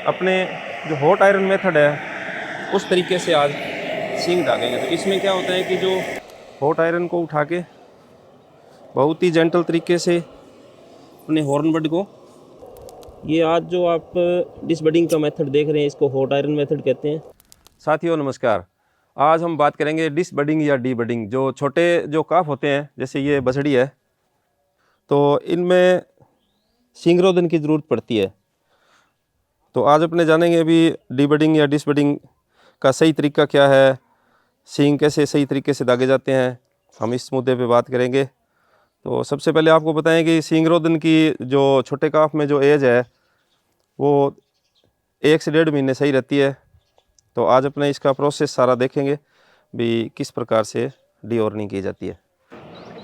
अपने जो hot iron method है उस तरीके से आज सींग दागेंगे। तो इसमें क्या होता है कि जो हॉट आयरन को उठा के बहुत ही जेंटल तरीके से अपने हॉर्न बड को, ये आज जो आप डिसबडिंग का मेथड देख रहे हैं इसको हॉट आयरन मेथड कहते हैं। साथियों नमस्कार, आज हम बात करेंगे डिसबडिंग या डीबडिंग। जो छोटे जो काफ होते हैं, जैसे ये बछड़ी है, तो इनमें सींगरोधन की ज़रूरत पड़ती है। तो आज अपने जानेंगे अभी डीबडिंग या डिसबडिंग का सही तरीका क्या है, सींग कैसे सही तरीके से दागे जाते हैं, हम इस मुद्दे पे बात करेंगे। तो सबसे पहले आपको बताएं कि सींगरोधन की जो छोटे काफ में जो एज है वो 1 से 1.5 महीने सही रहती है। तो आज अपने इसका प्रोसेस सारा देखेंगे भी किस प्रकार से डीऑर्निंग की जाती है।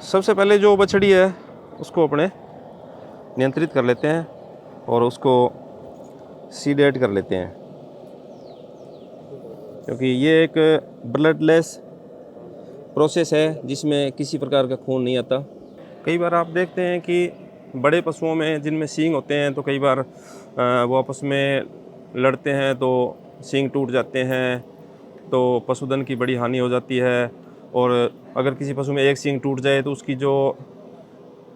सबसे पहले जो बछड़ी है उसको अपने नियंत्रित कर लेते हैं और उसको सीडेट कर लेते हैं, क्योंकि ये एक ब्लडलेस प्रोसेस है जिसमें किसी प्रकार का खून नहीं आता। कई बार आप देखते हैं कि बड़े पशुओं में जिनमें सींग होते हैं तो कई बार वो आपस में लड़ते हैं तो सींग टूट जाते हैं, तो पशुधन की बड़ी हानि हो जाती है। और अगर किसी पशु में एक सींग टूट जाए तो उसकी जो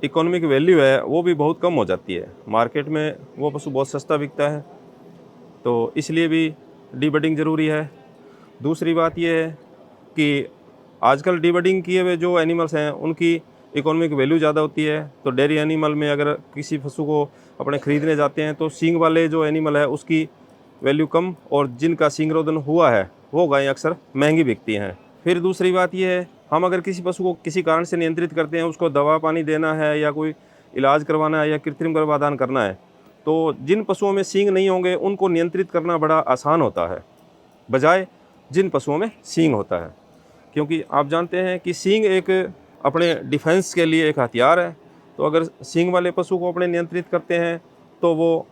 इकोनॉमिक वैल्यू है वो भी बहुत कम हो जाती है। मार्केट में वो पशु बहुत सस्ता बिकता है, तो इसलिए भी डीबडिंग ज़रूरी है। दूसरी बात यह है कि आजकल डीबडिंग किए हुए जो एनिमल्स हैं उनकी इकोनॉमिक वैल्यू ज़्यादा होती है। तो डेयरी एनिमल में अगर किसी पशु को अपने ख़रीदने जाते हैं तो सींग वाले जो एनिमल है उसकी वैल्यू कम, और जिनका सींगरोधन हुआ है वो गायें अक्सर महंगी बिकती हैं। फिर दूसरी बात यह है, हम अगर किसी पशु को किसी कारण से नियंत्रित करते हैं, उसको दवा पानी देना है या कोई इलाज करवाना है या कृत्रिम गर्भाधान करना है, तो जिन पशुओं में सींग नहीं होंगे उनको नियंत्रित करना बड़ा आसान होता है बजाय जिन पशुओं में सींग होता है। क्योंकि आप जानते हैं कि सींग एक अपने डिफेंस के लिए एक हथियार है। तो अगर सींग वाले पशु को अपने नियंत्रित करते हैं तो वो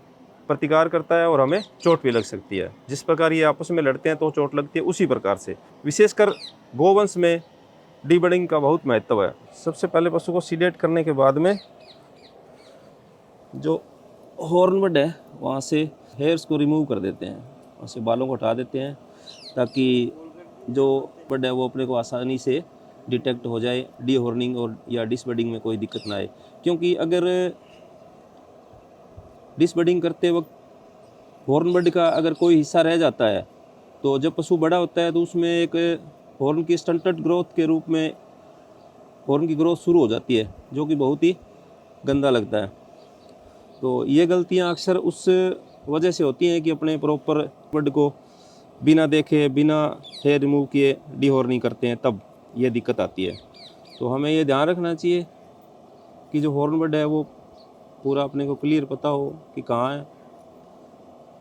प्रतिकार करता है और हमें चोट भी लग सकती है। जिस प्रकार ये आपस में लड़ते हैं तो चोट लगती है, उसी प्रकार से विशेषकर गोवंश में डीबडिंग का बहुत महत्व है। सबसे पहले पशु को सीडेट करने के बाद में जो हॉर्नबड है वहाँ से हेयर्स को रिमूव कर देते हैं, वहाँ से बालों को हटा देते हैं, ताकि जो बड है वो अपने को आसानी से डिटेक्ट हो जाए, डीहॉर्निंग और या डिसबडिंग में कोई दिक्कत ना आए। क्योंकि अगर डिसबडिंग करते वक्त हॉर्नबड का अगर कोई हिस्सा रह जाता है तो जब पशु बड़ा होता है तो उसमें एक हॉर्न की स्टंटेड ग्रोथ के रूप में हॉर्न की ग्रोथ शुरू हो जाती है, जो कि बहुत ही गंदा लगता है। तो ये गलतियाँ अक्सर उस वजह से होती हैं कि अपने प्रॉपर बड को बिना देखे बिना हेयर रिमूव किए डीहॉर्निंग करते हैं, तब ये दिक्कत आती है। तो हमें ये ध्यान रखना चाहिए कि जो हॉर्न बड है वो पूरा अपने को क्लियर पता हो कि कहाँ है।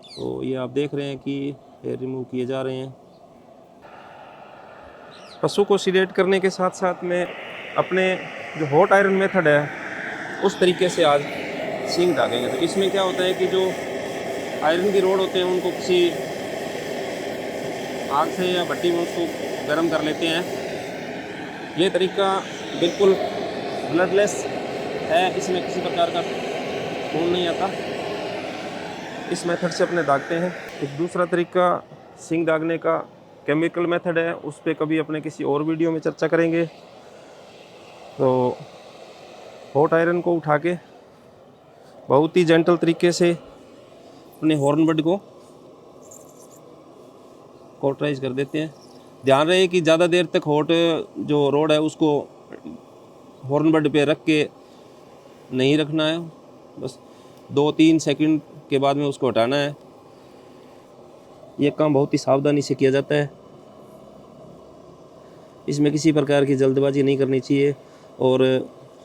तो ये आप देख रहे हैं कि हेयर रिमूव किए जा रहे हैं। पशु को सीडेट करने के साथ साथ में अपने जो हॉट आयरन मेथड है उस तरीके से आज सींग दागेंगे। तो इसमें क्या होता है कि जो आयरन की रोड होते हैं उनको किसी आग से या भट्टी में उसको गर्म कर लेते हैं। ये तरीका बिल्कुल ब्लडलेस है, इसमें किसी प्रकार का खून नहीं आता। इस मेथड से अपने दागते हैं। एक दूसरा तरीका सींग दागने का केमिकल मेथड है, उस पर कभी अपने किसी और वीडियो में चर्चा करेंगे। तो हॉट आयरन को उठा के बहुत ही जेंटल तरीके से अपने हॉर्न बड को कॉटराइज कर देते हैं। ध्यान रहे कि ज़्यादा देर तक हॉट जो रोड है उसको हॉर्न बड पे रख के नहीं रखना है, बस 2-3 सेकंड के बाद में उसको हटाना है। ये काम बहुत ही सावधानी से किया जाता है, इसमें किसी प्रकार की जल्दबाजी नहीं करनी चाहिए और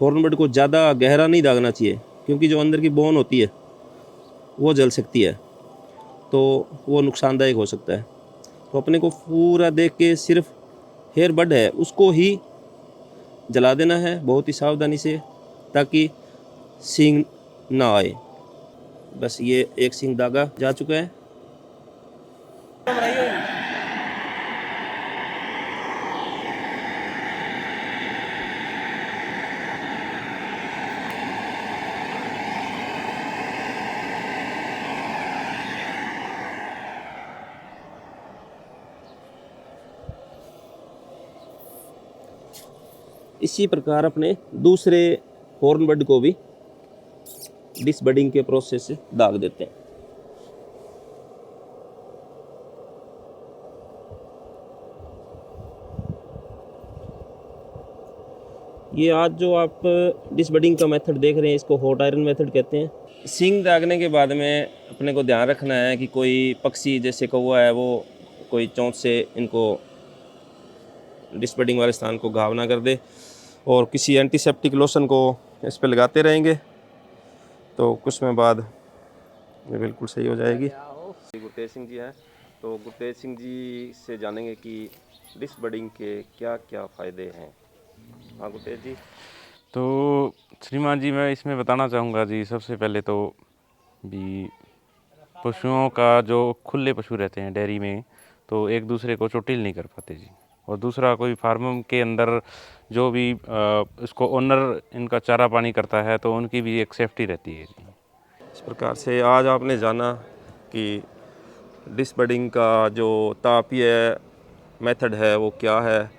हॉर्न बड को ज़्यादा गहरा नहीं दागना चाहिए, क्योंकि जो अंदर की बोन होती है वो जल सकती है, तो वो नुकसानदायक हो सकता है। तो अपने को पूरा देख के सिर्फ हेयर बड है उसको ही जला देना है बहुत ही सावधानी से, ताकि सींग ना आए। बस ये एक सींग दागा जा चुका है। इसी प्रकार अपने दूसरे हॉर्न बड को भी डिसबडिंग के प्रोसेस से दाग देते हैं। ये आज जो आप डिसबडिंग का मेथड देख रहे हैं इसको हॉट आयरन मेथड कहते हैं। सींग दागने के बाद में अपने को ध्यान रखना है कि कोई पक्षी जैसे कौवा है वो कोई चोंच से इनको डिसबडिंग वाले स्थान को घाव ना कर दे, और किसी एंटीसेप्टिक लोशन को इस पर लगाते रहेंगे तो कुछ समय बाद ये बिल्कुल सही हो जाएगी। गुरतेज सिंह जी हैं, तो गुरतेज सिंह जी से जानेंगे कि डिसबडिंग के क्या क्या फ़ायदे हैं। हाँ गुरतेज जी। तो श्रीमान जी, मैं इसमें बताना चाहूँगा जी, सबसे पहले तो भी पशुओं का जो खुले पशु रहते हैं डेयरी में, तो एक दूसरे को चोटिल नहीं कर पाते जी। और दूसरा, कोई फार्म के अंदर जो भी इसको ओनर इनका चारा पानी करता है तो उनकी भी एक सेफ्टी रहती है जी। इस प्रकार से आज आपने जाना कि डिसबडिंग का जो तापीय मेथड है वो क्या है,